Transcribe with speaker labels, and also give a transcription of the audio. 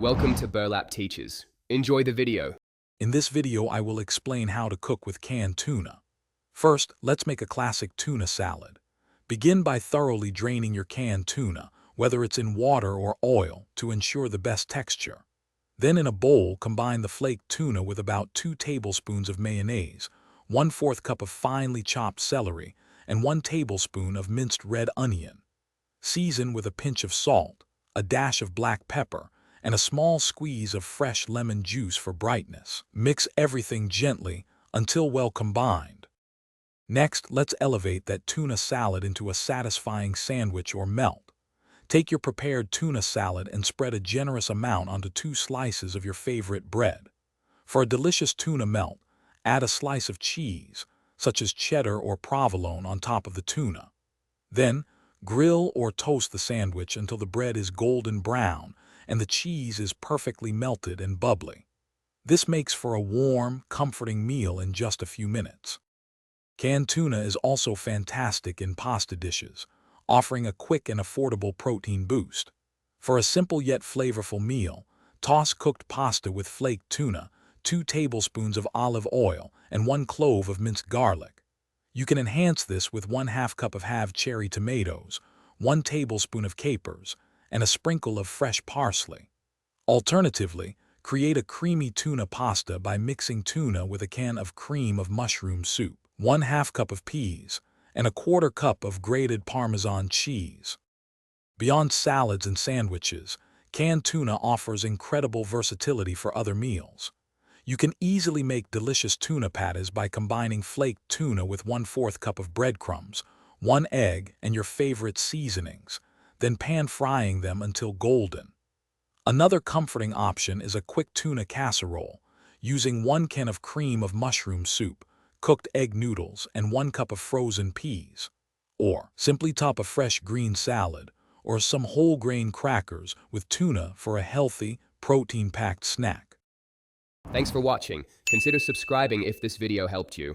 Speaker 1: Welcome to Burlap Teachers. Enjoy the video.
Speaker 2: In this video, I will explain how to cook with canned tuna. First, let's make a classic tuna salad. Begin by thoroughly draining your canned tuna, whether it's in water or oil, to ensure the best texture. Then in a bowl, combine the flaked tuna with about 2 tablespoons of mayonnaise, 1/4 cup of finely chopped celery, and 1 tablespoon of minced red onion. Season with a pinch of salt, a dash of black pepper, and a small squeeze of fresh lemon juice for brightness. Mix everything gently until well combined. Next, let's elevate that tuna salad into a satisfying sandwich or melt. Take your prepared tuna salad and spread a generous amount onto 2 slices of your favorite bread. For a delicious tuna melt, add a slice of cheese, such as cheddar or provolone, on top of the tuna. Then, grill or toast the sandwich until the bread is golden brown and the cheese is perfectly melted and bubbly. This makes for a warm, comforting meal in just a few minutes. Canned tuna is also fantastic in pasta dishes, offering a quick and affordable protein boost. For a simple yet flavorful meal, toss cooked pasta with flaked tuna, 2 tablespoons of olive oil, and 1 clove of minced garlic. You can enhance this with 1/2 cup of halved cherry tomatoes, 1 tablespoon of capers, and a sprinkle of fresh parsley. Alternatively, create a creamy tuna pasta by mixing tuna with a can of cream of mushroom soup, 1/2 cup of peas, and a 1/4 cup of grated Parmesan cheese. Beyond salads and sandwiches, canned tuna offers incredible versatility for other meals. You can easily make delicious tuna patties by combining flaked tuna with 1/4 cup of breadcrumbs, 1 egg, and your favorite seasonings, then pan frying them until golden. Another comforting option is a quick tuna casserole, using 1 can of cream of mushroom soup, cooked egg noodles, and 1 cup of frozen peas. Or simply top a fresh green salad or some whole grain crackers with tuna for a healthy, protein-packed snack.
Speaker 1: Thanks for watching. Consider subscribing if this video helped you.